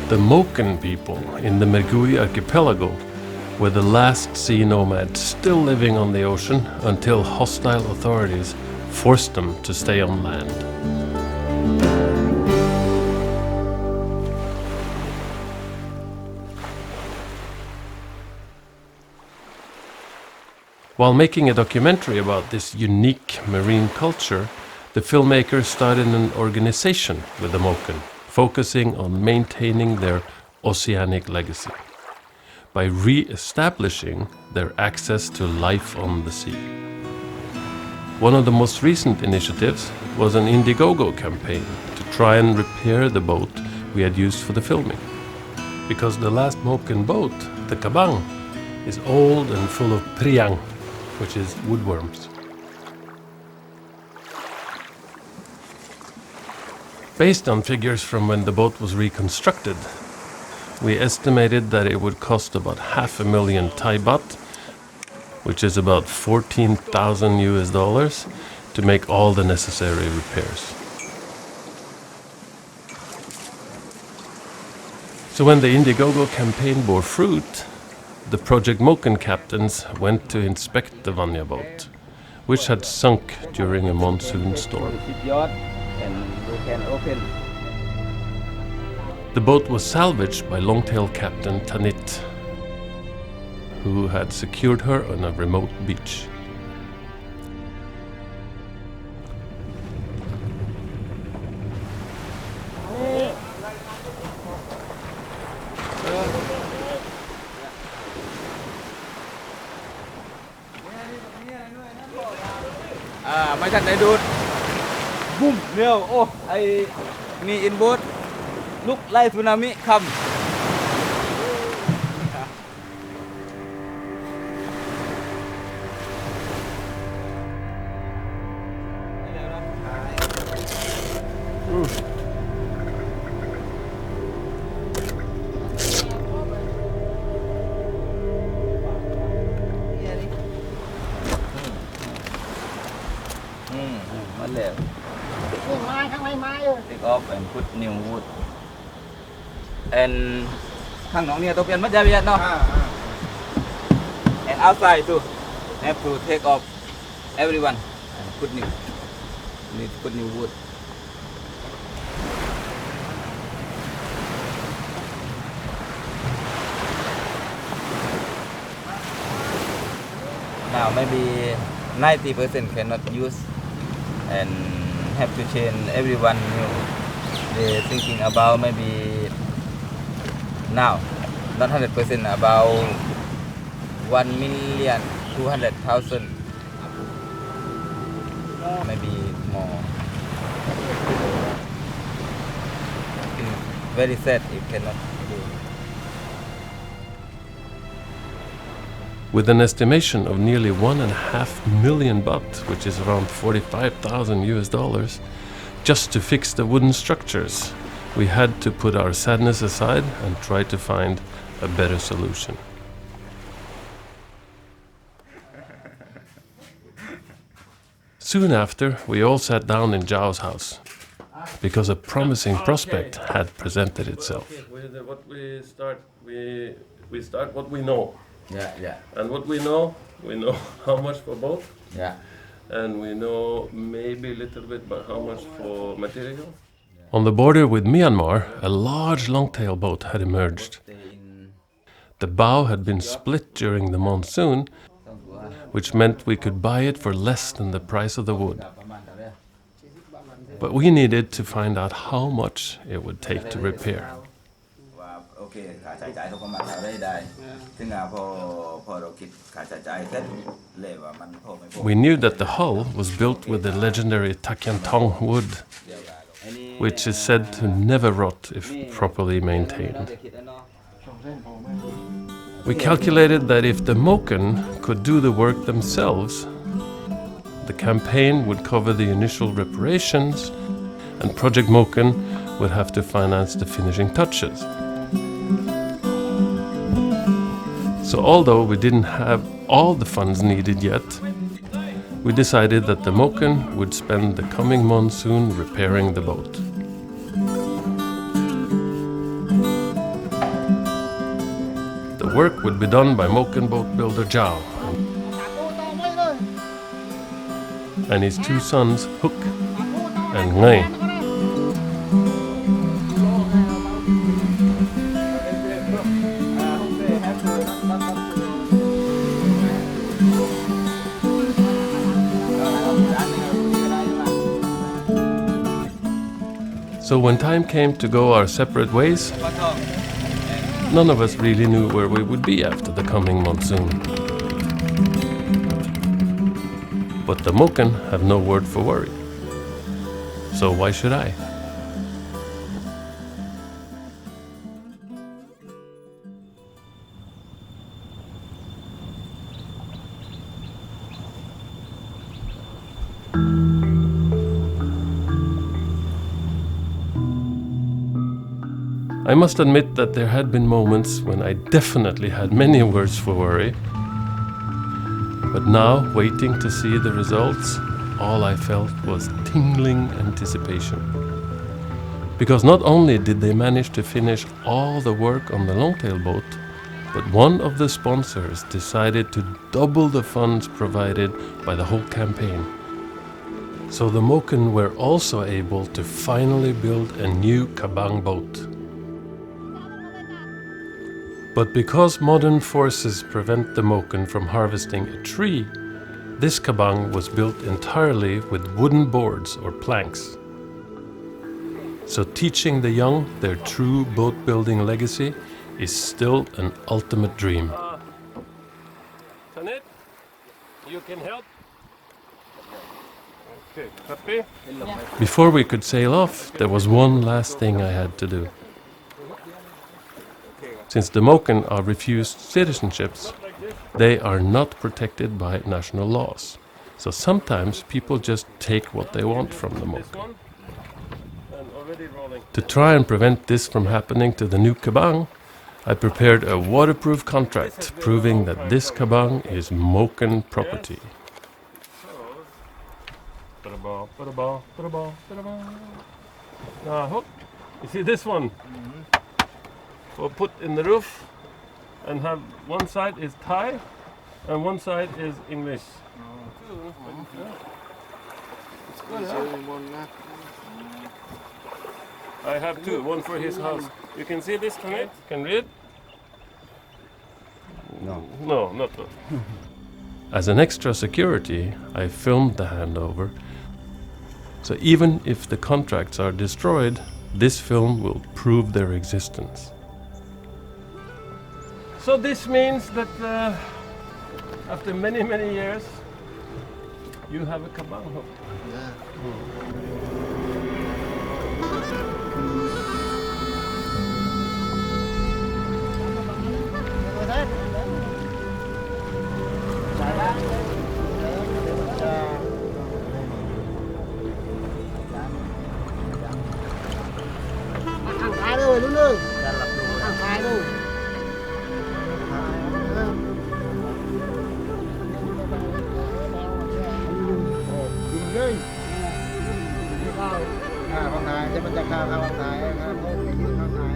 The Moken people in the Mergui archipelago were the last sea nomads still living on the ocean until hostile authorities forced them to stay on land. While making a documentary about this unique marine culture, the filmmakers started an organization with the Moken, focusing on maintaining their oceanic legacy by re-establishing their access to life on the sea. One of the most recent initiatives was an Indiegogo-campaign to try and repair the boat we had used for the filming. Because the last Moken boat, the Kabang, is old and full of priang, which is woodworms. Based on figures from when the boat was reconstructed, we estimated that it would cost about $500,000 Thai baht, which is about 14,000 US dollars, to make all the necessary repairs. So when the Indiegogo campaign bore fruit, the Project Moken captains went to inspect the Vanya boat, which had sunk during a monsoon storm. The boat was salvaged by longtail captain Tanit, who had secured her on a remote beach. Mấy thằng này đốt boom nhiều ô ai mi in boat look like tsunami come take off and put new wood and ข้างน้องเนี่ยต้องเปลี่ยนมัดยาเบียดเนาะ and outside too have to take off everyone and put new need to put new wood now maybe 90% cannot use and have to change everyone new. They're thinking about maybe now not 100% about 1,200,000 maybe more. It's very sad if cannot do. With an estimation of nearly 1.5 million baht, which is around 45,000 US dollars, just to fix the wooden structures, we had to put our sadness aside and try to find a better solution. Soon after, we all sat down in Zhao's house, because a promising prospect had presented itself. We start what we know. Yeah. And what we know how much for boat. Yeah. And we know maybe a little bit about how much for material. On the border with Myanmar, a large longtail boat had emerged. The bow had been split during the monsoon, which meant we could buy it for less than the price of the wood. But we needed to find out how much it would take to repair. We knew that the hull was built with the legendary Takyantong wood, which is said to never rot if properly maintained. We calculated that if the Moken could do the work themselves, the campaign would cover the initial reparations, and Project Moken would have to finance the finishing touches. So although we didn't have all the funds needed yet, we decided that the Moken would spend the coming monsoon repairing the boat. work would be done by Moken boat builder Zhao and his two sons Hook and Ngay. So when time came to go our separate ways, none of us really knew where we would be after the coming monsoon. But the Moken have no word for worry. So why should I? I must admit that there had been moments when I definitely had many words for worry. But now, waiting to see the results, all I felt was tingling anticipation. Because not only did they manage to finish all the work on the longtail boat, but one of the sponsors decided to double the funds provided by the whole campaign. So the Moken were also able to finally build a new kabang boat. But because modern forces prevent the Moken from harvesting a tree, this kabang was built entirely with wooden boards or planks. So teaching the young their true boat-building legacy is still an ultimate dream. Tanit, you can help? Okay, happy? Before we could sail off, there was one last thing I had to do. Since the Moken are refused citizenships, they are not protected by national laws. So sometimes people just take what they want from the Moken. To try and prevent this from happening to the new kabang, I prepared a waterproof contract proving that this kabang is Moken property. Hook. You see this one? We'll put in the roof and have one side is Thai and one side is English. It's good, huh? I have two, one for his house. You can see this, can it? Can read? No. No, not that. As an extra security, I filmed the handover. So even if the contracts are destroyed, this film will prove their existence. So this means that after many, many years, you have a kabang hook. Yeah. Thằng Thái rồi luôn rồi. Thằng Thái rồi. Con Thái, chứ mìnhจะข้าวcon Thái,ข้าวโพดไม่ยืนข้าวThái.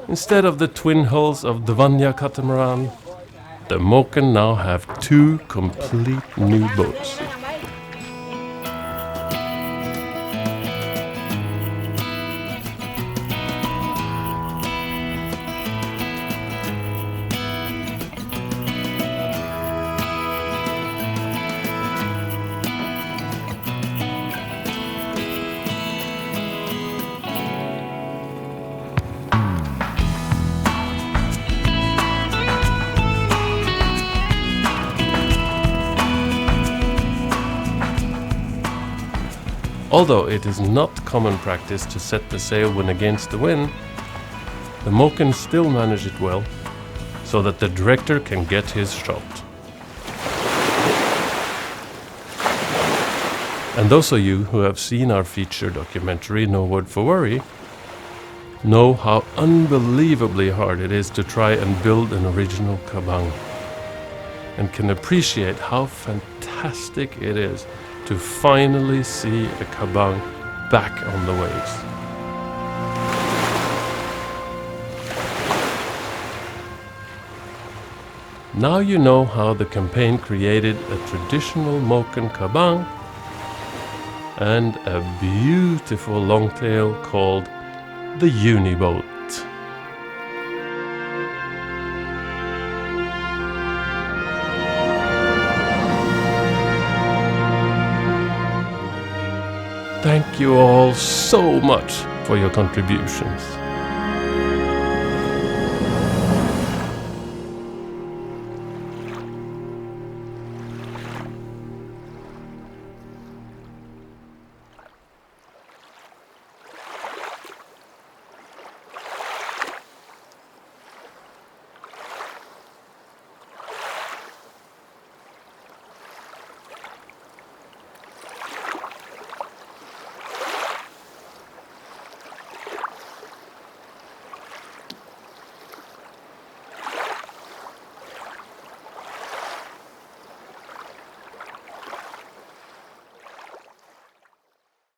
Instead of the twin hulls of the Vanya catamaran, the Moken now have two complete new boats. Although it is not common practice to set the sail when against the wind, the Moken still manage it well, so that the director can get his shot. And those of you who have seen our feature documentary No Word for Worry know how unbelievably hard it is to try and build an original kabang, and can appreciate how fantastic it is to finally see a kabang back on the waves. Now you know how the campaign created a traditional Moken kabang and a beautiful longtail called the Uniboat. Thank you all so much for your contributions.